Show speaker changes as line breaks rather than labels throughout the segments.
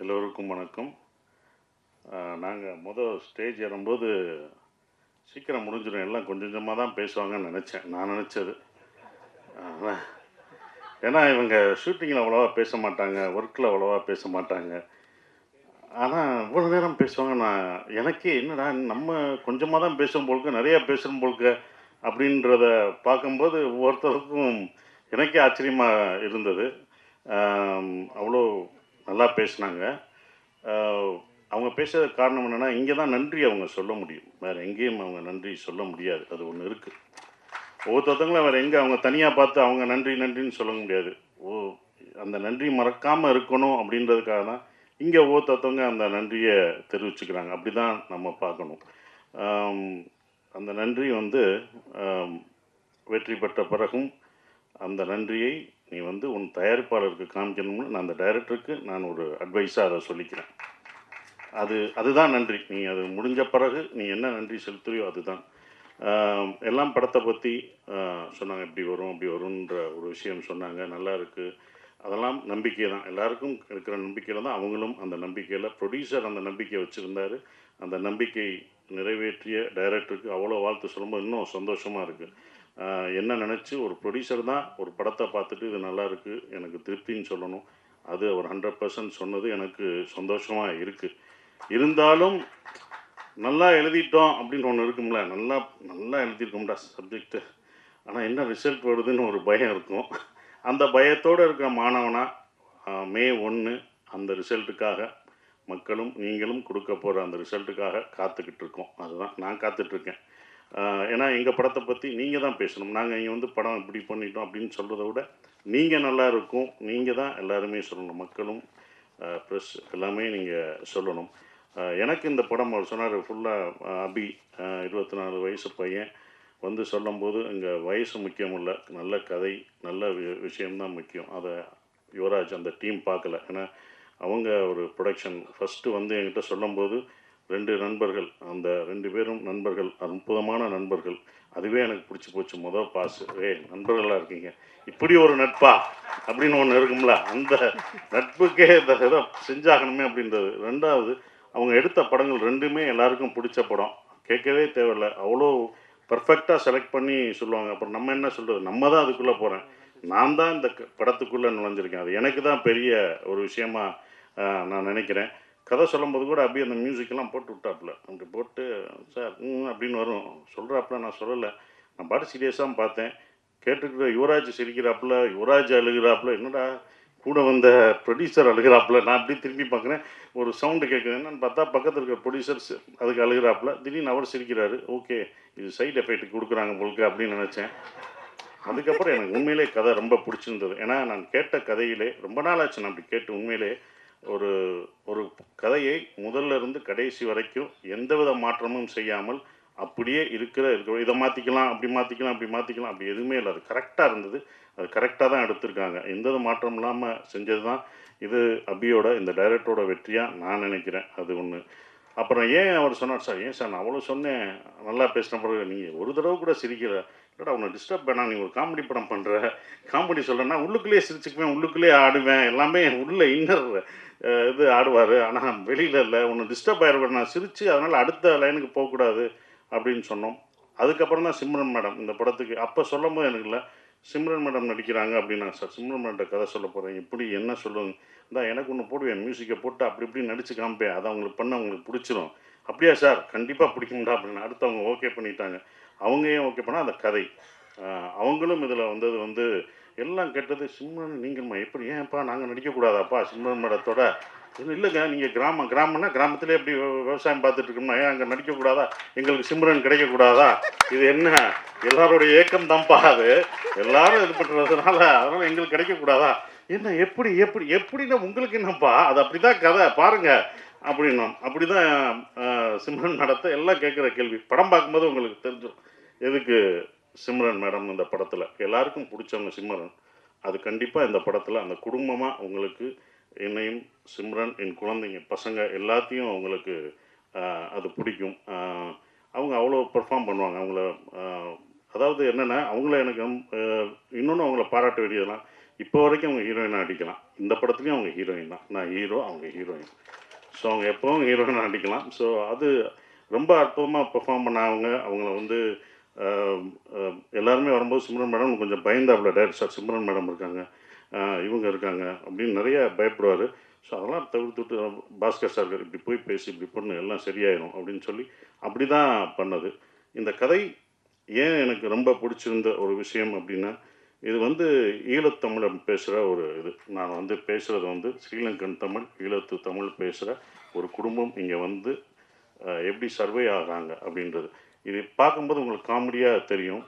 எல்லோருக்கும் வணக்கம். நாங்கள் ஸ்டேஜ் ஏறும்போது சீக்கிரம் முடிஞ்சிடும், எல்லாம் கொஞ்சம் கொஞ்சமாக தான் பேசுவாங்கன்னு நினச்சேன். நான் நினச்சது. ஏன்னா இவங்க ஷூட்டிங்கில் அவ்வளோவா பேச மாட்டாங்க, ஒர்க்கில் அவ்வளோவா பேச மாட்டாங்க. ஆனால் இவ்வளோ நேரம் பேசுவாங்க. எனக்கே என்னடா நம்ம கொஞ்சமாக தான் பேசும் போலுக்கு, நிறையா பேசுகிறோம் போலுக்கு அப்படின்றத பார்க்கும்போது ஒவ்வொருத்தருக்கும் எனக்கே ஆச்சரியமாக இருந்தது. அவ்வளோ நல்லா பேசினாங்க. அவங்க பேசுறதுக்கு காரணம் என்னென்னா, இங்கே தான் நன்றி அவங்க சொல்ல முடியும், வேறு எங்கேயும் அவங்க நன்றி சொல்ல முடியாது. அது ஒன்று இருக்குது. ஒவ்வொருத்தவங்களும் வேறு எங்கே அவங்க தனியாக பார்த்து அவங்க நன்றி நன்றின்னு சொல்ல முடியாது. அந்த நன்றி மறக்காமல் இருக்கணும் அப்படின்றதுக்காக தான் இங்கே ஒவ்வொருத்தவங்க அந்த நன்றியை தெரிவிச்சுக்கிறாங்க. அப்படி தான் நம்ம பார்க்கணும். அந்த நன்றி வெற்றி பெற்ற பிறகும் அந்த நன்றியை நீ உன் தயாரிப்பாளருக்கு காமிக்கணும்னு நான் அந்த டைரக்டருக்கு நான் ஒரு அட்வைஸாக அதை சொல்லிக்கிறேன். அதுதான் நன்றி. நீ அது முடிஞ்ச பிறகு நீ என்ன நன்றி செலுத்துறியோ அதுதான். எல்லாம் படத்தை பற்றி சொன்னாங்க, இப்படி வரும் அப்படி வரும்ன்ற ஒரு விஷயம் சொன்னாங்க. நல்லா இருக்குது. அதெல்லாம் நம்பிக்கை தான், எல்லாருக்கும் இருக்கிற நம்பிக்கையில் தான் அவங்களும் அந்த நம்பிக்கையில், ப்ரொடியூசர் அந்த நம்பிக்கையை வச்சுருந்தார். அந்த நம்பிக்கை நிறைவேற்றிய டைரக்டருக்கு அவ்வளோ வாழ்த்து சொல்லும்போது இன்னும் சந்தோஷமாக இருக்குது. என்ன நினச்சி ஒரு ப்ரொடியூசர் தான் ஒரு படத்தை பார்த்துட்டு இது நல்லா இருக்குது எனக்கு திருப்தின்னு சொல்லணும். அது ஒரு 100% சொன்னது எனக்கு சந்தோஷமாக இருக்குது. இருந்தாலும் நல்லா எழுதிட்டோம் அப்படின்னு ஒன்று இருக்கும்ல, நல்லா நல்லா எழுதியிருக்கோம்டா சப்ஜெக்டு, ஆனால் என்ன ரிசல்ட் வருதுன்னு ஒரு பயம் இருக்கும். அந்த பயத்தோடு இருக்கிற மாணவனாக மே 1 அந்த ரிசல்ட்டுக்காக மக்களும் நீங்களும் கொடுக்க போகிற அந்த ரிசல்ட்டுக்காக காத்துக்கிட்டு இருக்கோம். அதுதான் நான் காத்துட்ருக்கேன். ஏன்னா எங்கள் படத்தை பற்றி நீங்கள் தான் பேசணும். நாங்கள் இங்கே படம் இப்படி பண்ணிட்டோம் அப்படின்னு சொல்கிறத விட நீங்கள் நல்லா இருக்கும், நீங்கள் தான் எல்லாருமே சொல்லணும். மக்களும் ப்ரெஸ் எல்லாமே நீங்கள் சொல்லணும். எனக்கு இந்த படம் அவர் சொன்னார் ஃபுல்லாக அபி 24 வயசு பையன் சொல்லும்போது இங்கே வயசு முக்கியம் இல்லை, நல்ல கதை நல்ல விஷயம்தான் முக்கியம். அதை யுவராஜ் அந்த டீம் பார்க்கல. ஏன்னா அவங்க ஒரு ப்ரொடக்ஷன் ஃபஸ்ட்டு என்கிட்ட சொல்லும்போது 2 நண்பர்கள், அந்த 2 பேரும் நண்பர்கள், அற்புதமான நண்பர்கள். அதுவே எனக்கு பிடிச்சி போச்சு. பாசு நண்பர்களாக இருக்கீங்க, இப்படி ஒரு நட்பா அப்படின்னு ஒன்று இருக்கும்ல, அந்த நட்புக்கே இந்த ஏதோ செஞ்சாகணுமே அப்படின்றது. 2வது அவங்க எடுத்த படங்கள் 2மே எல்லாருக்கும் பிடிச்ச படம், கேட்கவே தேவையில்லை, அவ்வளோ பர்ஃபெக்டாக செலக்ட் பண்ணி சொல்லுவாங்க. அப்புறம் நம்ம என்ன சொல்கிறது, நம்ம தான் அதுக்குள்ளே போகிறேன், நான் தான் இந்த படத்துக்குள்ளே நுழைஞ்சிருக்கேன். அது எனக்கு தான் பெரிய ஒரு விஷயமா நான் நினைக்கிறேன். கதை சொல்லும்போது கூட அப்படியே அந்த மியூசிக்கெல்லாம் போட்டு விட்டாப்புல, அப்படி போட்டு சார் அப்படின்னு வரும் சொல்கிறாப்புல. நான் சொல்லலை, நான் பாட்டு சீரியஸாக பார்த்தேன். கேட்டுக்கிற யுவராஜ் சிரிக்கிறாப்புல, யுவராஜ் அழுகிறாப்புல, என்னடா கூட வந்த ப்ரொடியூசர் அழுகிறாப்புல. நான் அப்படி திரும்பி பார்க்குறேன், ஒரு சவுண்டு கேட்குது. என்னன்னு பார்த்தா பக்கத்தில் இருக்கிற ப்ரொடியூசர்ஸ் அதுக்கு அழுகிறாப்புல. திடீர்னு அவர் சிரிக்கிறாரு. ஓகே, இது சைடு எஃபெக்ட் கொடுக்குறாங்க உங்களுக்கு அப்படின்னு நினச்சேன். அதுக்கப்புறம் எனக்கு உண்மையிலே கதை ரொம்ப பிடிச்சிருந்தது. ஏன்னா நான் கேட்ட கதையிலே ரொம்ப நாள் ஆச்சு நான் அப்படி கேட்டு. உண்மையிலே ஒரு ஒரு கதையை முதல்ல இருந்து கடைசி வரைக்கும் எந்தவித மாற்றமும் செய்யாமல் அப்படியே இருக்கிற இதை மாற்றிக்கலாம், அப்படி மாற்றிக்கலாம், அப்படி மாற்றிக்கலாம், அப்படி எதுவுமே இல்லை. அது கரெக்டாக இருந்தது. அது கரெக்டாக தான் எடுத்திருக்காங்க. எந்த மாற்றம் இல்லாமல் செஞ்சது தான் இது அபியோட, இந்த டைரக்டரோட வெற்றியாக நான் நினைக்கிறேன். அது ஒன்று. அப்புறம் ஏன் அவர் சொன்னார், சார் ஏன் சார் நான் அவ்வளோ சொன்னேன், நல்லா பேசின பிறகு நீங்கள் ஒரு தடவை கூட சிரிக்கிற, இல்லைடா உன்னை டிஸ்டர்ப் பண்ணா, நீ ஒரு காமெடி படம் பண்ணுற, காமெடி சொல்கிறேன்னா உள்ளுக்குள்ளேயே சிரிச்சுக்குவேன், உள்ளுக்குள்ளேயே ஆடுவேன், எல்லாமே உள்ள இன்னர் இது ஆடுவார். ஆனால் வெளியில் இல்லை, ஒன்று டிஸ்டர்ப் ஆகிடுவேன் நான் சிரித்து, அதனால் அடுத்த லைனுக்கு போகக்கூடாது அப்படின்னு சொன்னோம். அதுக்கப்புறம் தான் சிம்ரன் மேடம் இந்த படத்துக்கு அப்போ சொல்லும் போது எனக்கு இல்லை, சிம்ரன் மேடம் நடிக்கிறாங்க அப்படின்னா, சார் சிம்ரன் மேடம் கதை சொல்ல போகிறேன், இப்படி என்ன சொல்லுங்க, தான் எனக்கு ஒன்று போடுவேன், மியூசிக்கை போட்டு அப்படி இப்படி நடித்து காமிப்பேன், அதை அவங்களுக்கு பண்ண அவங்களுக்கு பிடிச்சிரும். அப்படியா சார், கண்டிப்பாக பிடிக்கும்டா அப்படின்னு அடுத்தவங்க ஓகே பண்ணிட்டாங்க. அவங்க ஏன் ஓகே பண்ணால் அந்த கதை, அவங்களும் இதில் வந்தது எல்லாம் கேட்டது. சிம்ரன் நீங்கள்மா எப்படி, ஏன்ப்பா நாங்கள் நடிக்கக்கூடாதாப்பா சிம்ரன் மேடத்தோட? இல்லைங்க, நீங்கள் கிராமம்னா கிராமத்திலே எப்படி விவசாயம் பார்த்துட்டு இருக்கோம்னா ஏன் அங்கே நடிக்கக்கூடாதா, எங்களுக்கு சிம்ரன் கிடைக்கக்கூடாதா? இது என்ன எல்லாருடைய ஏக்கம் தான்ப்பா, அது எல்லாரும் இது பண்ணுறதுனால அதனால் எங்களுக்கு கிடைக்கக்கூடாதா? என்ன எப்படி எப்படி எப்படின்னா உங்களுக்கு என்னப்பா, அது அப்படி தான் கதை பாருங்கள் அப்படின்னோம். அப்படி தான் சிம்ரன் மேடத்தை எல்லாம் கேட்குற கேள்வி. படம் பார்க்கும்போது உங்களுக்கு தெரிஞ்சிடும் எதுக்கு சிம்ரன் மேடம் இந்த படத்தில் எல்லாருக்கும் பிடிச்சவங்க சிம்ரன். அது கண்டிப்பாக இந்த படத்தில் அந்த குடும்பமாக உங்களுக்கு, என்னையும் சிம்ரன், என் குழந்தைங்க பசங்க எல்லாத்தையும் அவங்களுக்கு அது பிடிக்கும். அவங்க அவ்வளோ பெர்ஃபார்ம் பண்ணுவாங்க. அவங்கள அதாவது என்னென்னா அவங்கள எனக்கு இன்னொன்று அவங்கள பாராட்ட வேண்டியதெல்லாம், இப்போ வரைக்கும் அவங்க ஹீரோயினாக நடிக்கலாம். இந்த படத்துலையும் அவங்க ஹீரோயின் தான். நான் ஹீரோ, அவங்க ஹீரோயின். ஸோ அவங்க எப்போவும் ஹீரோயினாக நடிக்கலாம். ஸோ அது ரொம்ப அற்புதமாக பெர்ஃபார்ம் பண்ணாங்க. அவங்கள வந்து எல்லாருமே வரும்போது சிம்ரன் மேடம் கொஞ்சம் பயந்தாப்புல டைரக்டர் சார் சிம்ரன் மேடம் இருக்காங்க, இவங்க இருக்காங்க அப்படின்னு நிறைய பயப்படுவார். ஸோ அதெல்லாம் தவிர்த்துட்டு பாஸ்கர் சார் இப்படி போய் பேசி இப்படி பண்ணு எல்லாம் சரியாயிடும் அப்படின்னு சொல்லி அப்படி தான் பண்ணது. இந்த கதை ஏன் எனக்கு ரொம்ப பிடிச்சிருந்த ஒரு விஷயம் அப்படின்னா, இது வந்து ஈழத்தமிழன் பேசுகிற ஒரு இது. நான் வந்து பேசுகிறது வந்து ஸ்ரீலங்கன் தமிழ், ஈழத்து தமிழ் பேசுகிற ஒரு குடும்பம் இங்கே வந்து எப்படி சர்வே ஆகிறாங்க அப்படின்றது. இது பார்க்கும்போது உங்களுக்கு காமெடியாக தெரியும்,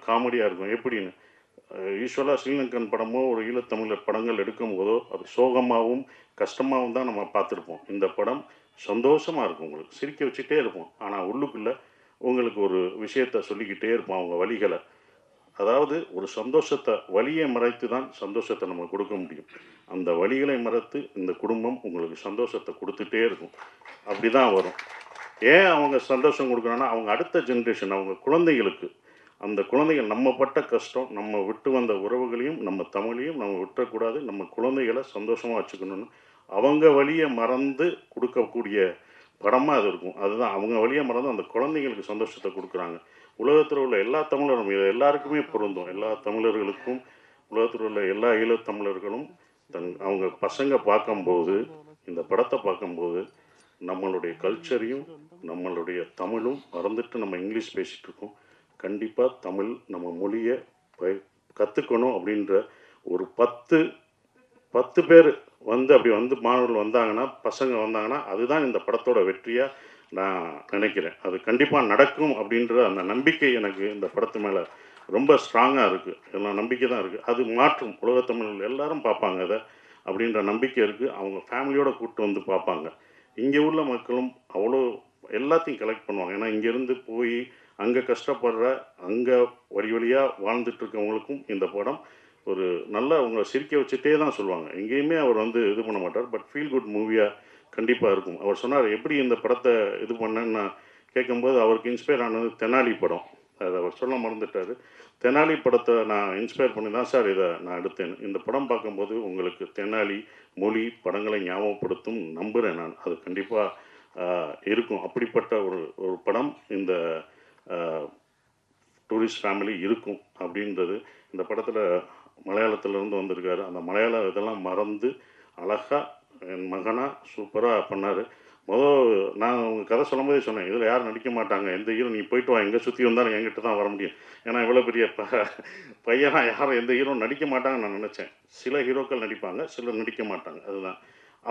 காமெடியாக இருக்கும். எப்படின்னு யூஸ்வலாக ஸ்ரீலங்கன் படமோ ஒரு ஈழத்தமிழர் படங்கள் எடுக்கும்போதோ அது சோகமாகவும் கஷ்டமாகவும் தான் நம்ம பார்த்துருப்போம். இந்த படம் சந்தோஷமாக இருக்கும், உங்களுக்கு சிரிக்க வச்சுட்டே இருப்போம். ஆனால் உள்ளுக்குள்ளே உங்களுக்கு ஒரு விஷயத்த சொல்லிக்கிட்டே இருப்போம், அவங்க வலிகளை. அதாவது ஒரு சந்தோஷத்தை வலியை மறைத்து தான் சந்தோஷத்தை நம்ம கொடுக்க முடியும். அந்த வலிகளை மறைத்து இந்த குடும்பம் உங்களுக்கு சந்தோஷத்தை கொடுத்துட்டே இருக்கும். அப்படி தான் வரும். ஏன் அவங்க சந்தோஷம் கொடுக்குறாங்கன்னா, அவங்க அடுத்த ஜென்ரேஷன், அவங்க குழந்தைகளுக்கு, அந்த குழந்தைகள் நம்ம பட்ட கஷ்டம், நம்ம விட்டு வந்த உறவுகளையும் நம்ம தமிழையும் நம்ம விட்டுறக்கூடாது, நம்ம குழந்தைகளை சந்தோஷமாக வச்சுக்கணும்னு அவங்க வழியை மறந்து கொடுக்கக்கூடிய படமாக அது இருக்கும். அதுதான் அவங்க வழியை மறந்து அந்த குழந்தைங்களுக்கு சந்தோஷத்தை கொடுக்குறாங்க. உலகத்தில் உள்ள எல்லா தமிழரும், இது எல்லாருக்குமே பொருந்தும். எல்லா தமிழர்களுக்கும், உலகத்தில் உள்ள எல்லா ஈழத்தமிழர்களும் அவங்க பசங்க பார்க்கும்போது, இந்த படத்தை பார்க்கும்போது நம்மளுடைய கல்ச்சரையும் நம்மளுடைய தமிழும் மறந்துட்டு நம்ம இங்கிலீஷ் பேசிகிட்டு இருக்கோம். கண்டிப்பாக தமிழ் நம்ம மொழியை கற்றுக்கணும் அப்படின்ற ஒரு 10 பேர் வந்து அப்படி வந்து மாணவர்கள் வந்தாங்கன்னா, பசங்க வந்தாங்கன்னா, அதுதான் இந்த படத்தோட வெற்றியாக நான் நினைக்கிறேன். அது கண்டிப்பாக நடக்கும் அப்படின்ற அந்த நம்பிக்கை எனக்கு இந்த படத்து மேலே ரொம்ப ஸ்ட்ராங்காக இருக்குது. எல்லாம் நம்பிக்கை தான் இருக்குது. அது மாற்றும், உலகத்தமிழர்கள் எல்லாரும் பார்ப்பாங்க அதை அப்படின்ற நம்பிக்கை இருக்குது. அவங்க ஃபேமிலியோடு கூப்பிட்டு வந்து பார்ப்பாங்க. இங்கே உள்ள மக்களும் அவ்வளோ எல்லாத்தையும் கலெக்ட் பண்ணுவாங்க. ஏன்னா இங்கேருந்து போய் அங்கே கஷ்டப்படுற, அங்கே வழி வழியாக வாழ்ந்துட்டுருக்கவங்களுக்கும் இந்த படம் ஒரு நல்ல அவங்கள சிரிக்க வச்சுட்டே தான் சொல்லுவாங்க. எங்கேயுமே அவர் வந்து இது பண்ண மாட்டார். பட் ஃபீல் குட் மூவியாக கண்டிப்பாக இருக்கும். அவர் சொன்னார் எப்படி இந்த படத்தை இது பண்ணேன்னு நான் கேட்கும்போது, அவருக்கு இன்ஸ்பயர் ஆனது தெனாலி படம். அதை அவர் சொல்ல மறந்துட்டார். தெனாலி படத்தை நான் இன்ஸ்பயர் பண்ணி தான் சார் இதை நான் எடுத்தேன். இந்த படம் பார்க்கும்போது உங்களுக்கு தெனாலி மொழி படங்களை ஞாபகப்படுத்தும் நம்புகிறேன் நான். அது கண்டிப்பாக இருக்கும். அப்படிப்பட்ட ஒரு படம் இந்த டூரிஸ்ட் ஃபேமிலி இருக்கும் அப்படின்றது. இந்த படத்தில் மலையாளத்திலேருந்து வந்திருக்காரு. அந்த மலையாள இதெல்லாம் மறந்து அழகாக என் மகனாக சூப்பராக பண்ணார். நான் உங்கள் கதை சொல்லும்போதே சொன்னேன், இதில் யாரும் நடிக்க மாட்டாங்க, எந்த ஹீரோ நீ போயிட்டு வா, எங்கே சுற்றி வந்தாலும் என்கிட்ட தான் வர முடியும். ஏன்னா இவ்வளோ பெரிய பையனா யாரும் எந்த ஹீரோ நடிக்க மாட்டாங்கன்னு நான் நினச்சேன். சில ஹீரோக்கள் நடிப்பாங்க, சிலர் நடிக்க மாட்டாங்க. அதுதான்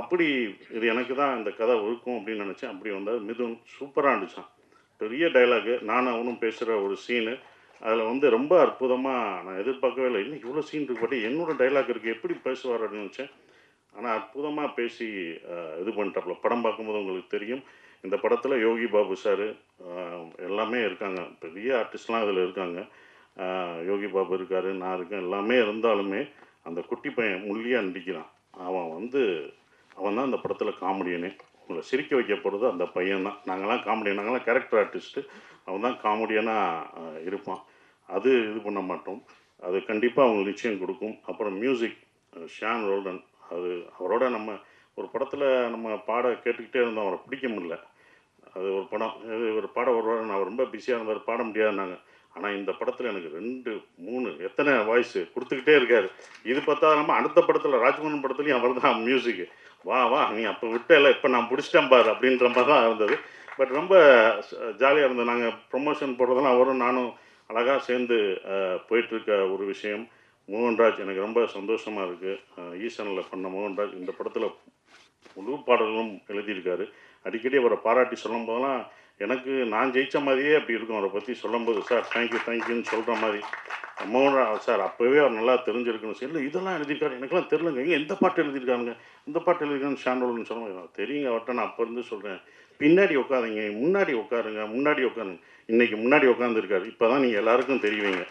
அப்படி. இது எனக்கு தான் இந்த கதை இருக்கும் அப்படின்னு நினச்சேன். அப்படி வந்தால் மிதுன் சூப்பராக இருந்துச்சான். பெரிய டைலாகு, நானும் அவனும் பேசுகிற ஒரு சீனு. அதில் வந்து ரொம்ப அற்புதமாக, நான் எதிர்பார்க்கவே இல்லை, இன்னும் இவ்வளோ சீன் இருக்கு, பட் என்னோடய டைலாக் இருக்குது, எப்படி பேசுவார் அப்படின்னு நினச்சேன். ஆனால் அற்புதமாக பேசி இது பண்ணிட்டாப்புல. படம் பார்க்கும்போது உங்களுக்கு தெரியும். இந்த படத்தில் யோகி பாபு சார் எல்லாமே இருக்காங்க, பெரிய ஆர்டிஸ்ட்லாம் இதில் இருக்காங்க. யோகி பாபு இருக்கார், நான் இருக்கேன். எல்லாமே இருந்தாலுமே அந்த குட்டி பையன் முள்ளியாக நடிக்கிறான். அவன் தான் அந்த படத்தில் காமெடியனே. உங்களை சிரிக்க வைக்க போகிறது அந்த பையன் தான். நாங்கள்லாம் காமெடியன், நாங்கள்லாம் கேரக்டர் ஆர்டிஸ்ட்டு. அவன் தான் காமெடியனாக இருப்பான். அது இது பண்ண மாட்டோம். அது கண்டிப்பாக அவங்களுக்கு நிச்சயம் கொடுக்கும். அப்புறம் மியூசிக் ஷான் ரோல்டன். அது அவரோட நம்ம ஒரு படத்தில் நம்ம பாட கேட்டுக்கிட்டே இருந்தோம், அவரை பிடிக்க முடியல. அது ஒரு படம், ஒரு பாடம் ஒரு வாரம் நான் ரொம்ப பிஸியாக இருந்தார், பாட முடியாதுன்னாங்க. ஆனால் இந்த படத்தில் எனக்கு 2, 3 எத்தனை வாய்ஸு கொடுத்துக்கிட்டே இருக்கார். இது பார்த்தா நம்ம அடுத்த படத்தில் ராஜ்மோகன் படத்துலையும் அவர் தான் மியூசிக்கு. வா வா நீ அப்போ விட்டல, இப்போ நான் பிடிச்சிட்டேன் பார் அப்படின்ற மாதிரி தான் இருந்தது. பட் ரொம்ப ஜாலியாக இருந்தது. நாங்கள் ப்ரொமோஷன் போடுறதெல்லாம் அவரும் நானும் அழகாக சேர்ந்து போயிட்டுருக்க ஒரு விஷயம். மோகன்ராஜ் எனக்கு ரொம்ப சந்தோஷமாக இருக்குது. ஈசனில் பண்ண மோகன்ராஜ் இந்த படத்தில் முழு பாடல்களும் எழுதியிருக்காரு. அடிக்கடி அவரை பாராட்டி சொல்லும் போதெல்லாம் எனக்கு நான் ஜெயித்த மாதிரியே அப்படி இருக்கும். அவரை பற்றி சொல்லும்போது, சார் தேங்க்யூன்னு சொல்கிற மாதிரி. மோகன்ராஜ் சார் அப்போவே அவர் நல்லா தெரிஞ்சிருக்குன்னு சொல்லி, இல்லை இதெல்லாம் எழுதியிருக்காரு, எனக்குலாம் தெரிலங்க, எங்கே எந்த பாட்டு எழுதியிருக்காங்க, இந்த பாட்டு எழுதியிருக்கான்னு ஷாண்டோல்னு சொல்லுவாங்க. தெரியுங்க அவர்கிட்ட, நான் அப்போ இருந்து சொல்கிறேன், பின்னாடி உட்காருங்க, முன்னாடி உட்காருங்க. இன்றைக்கி முன்னாடி உட்காந்துருக்காரு. இப்போ தான் நீங்கள் எல்லாருக்கும் தெரியுவீங்க.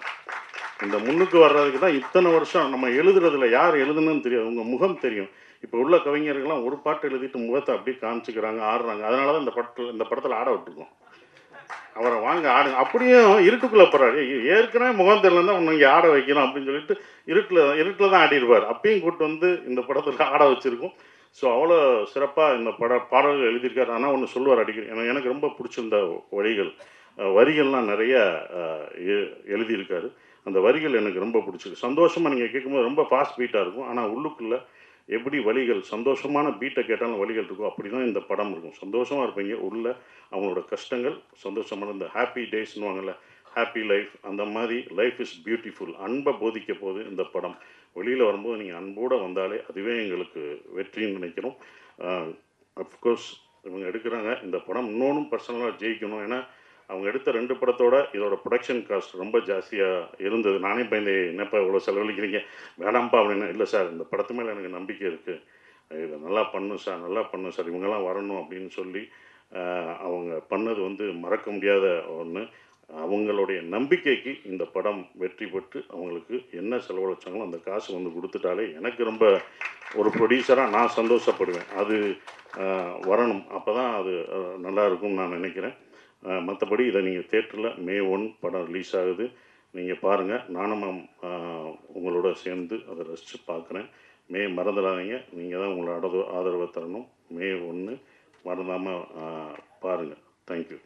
இந்த முன்னுக்கு வர்றதுக்கு தான் இத்தனை வருஷம் நம்ம எழுதுறதுல யார் எழுதுன்னு தெரியாது, உங்கள் முகம் தெரியும். இப்போ உள்ள கவிஞர்கள்லாம் ஒரு பாட்டு எழுதிட்டு முகத்தை அப்படியே காமிச்சிக்கிறாங்க, ஆடுறாங்க. அதனால தான் இந்த படத்தில் ஆட விட்டுருக்கோம். அவரை வாங்க ஆடுங்க. அப்படியும் இருட்டுக்குள்ளே போகிறாரு. ஏற்கனவே முகம் தெரியலன்னா உன்னை இங்கே ஆட வைக்கணும் அப்படின்னு சொல்லிட்டு இருட்டில் தான் ஆடிருப்பார். அப்பயும் கூப்பிட்டு வந்து இந்த படத்தில் ஆட வச்சுருக்கோம். ஸோ அவ்வளோ சிறப்பாக இந்த பாடல்கள் எழுதியிருக்காரு. ஆனால் ஒன்று சொல்லுவார் அடிக்கடி, எனக்கு ரொம்ப பிடிச்சிருந்த வரிகள், வரிகள்லாம் நிறைய எழுதியிருக்காரு. அந்த வரிகள் எனக்கு ரொம்ப பிடிச்சிருக்கு. சந்தோஷமாக நீங்கள் கேட்கும்போது ரொம்ப ஃபாஸ்ட் பீட்டாக இருக்கும். ஆனால் உள்ளுக்குள்ளே எப்படி வலிகள், சந்தோஷமான பீட்டை கேட்டாலும் வலிகள் இருக்கும், அப்படி தான் இந்த படம் இருக்கும். சந்தோஷமாக இருப்பீங்க. உள்ள அவங்களோட கஷ்டங்கள், சந்தோஷமான இந்த ஹாப்பி டேஸ்னுவாங்கல்ல, ஹாப்பி லைஃப், அந்த மாதிரி லைஃப் இஸ் பியூட்டிஃபுல். அன்பை போதிக்க போது இந்த படம். வெளியில் வரும்போது நீங்கள் அன்போடு வந்தாலே அதுவே எங்களுக்கு வெற்றின்னு நினைக்கிறோம். அஃப்கோர்ஸ் இவங்க எடுக்கிறாங்க இந்த படம் இன்னொன்றும் பர்சனலாக ஜெயிக்கணும். ஏன்னா அவங்க எடுத்த 2 படத்தோட இதோட ப்ரொடக்ஷன் காஸ்ட் ரொம்ப ஜாஸ்தியாக இருந்தது. நானே பயந்து, என்னப்பா இவ்வளோ செலவழிக்கிறீங்க, வேணாம்ப்பா அப்படின்னு. இல்லை சார், இந்த படத்து மேலே எனக்கு நம்பிக்கை இருக்குது, இதை நல்லா பண்ணும் சார், நல்லா பண்ணும் சார், இவங்கெல்லாம் வரணும் அப்படின்னு சொல்லி அவங்க பண்ணது வந்து மறக்க முடியாத ஒன்று. அவங்களுடைய நம்பிக்கைக்கு இந்த படம் வெற்றி பெற்று அவங்களுக்கு என்ன செலவழிச்சாங்களோ அந்த காசு வந்து கொடுத்துட்டாலே எனக்கு ரொம்ப, ஒரு ப்ரொடியூசராக நான் சந்தோஷப்படுவேன். அது வரணும், அப்போ தான் அது நல்லா இருக்கும்னு நான் நினைக்கிறேன். மற்றபடி இதை நீங்கள் தேட்டரில் May 1 படம் ரிலீஸ் ஆகுது, நீங்கள் பாருங்கள். நானும் உங்களோட சேர்ந்து அதை ரசித்து பார்க்குறேன். மறந்துடாதீங்க, நீங்கள் தான் உங்களோட ஆதரவை தரணும். May 1 மறந்தாமல் பாருங்கள். தேங்க்யூ.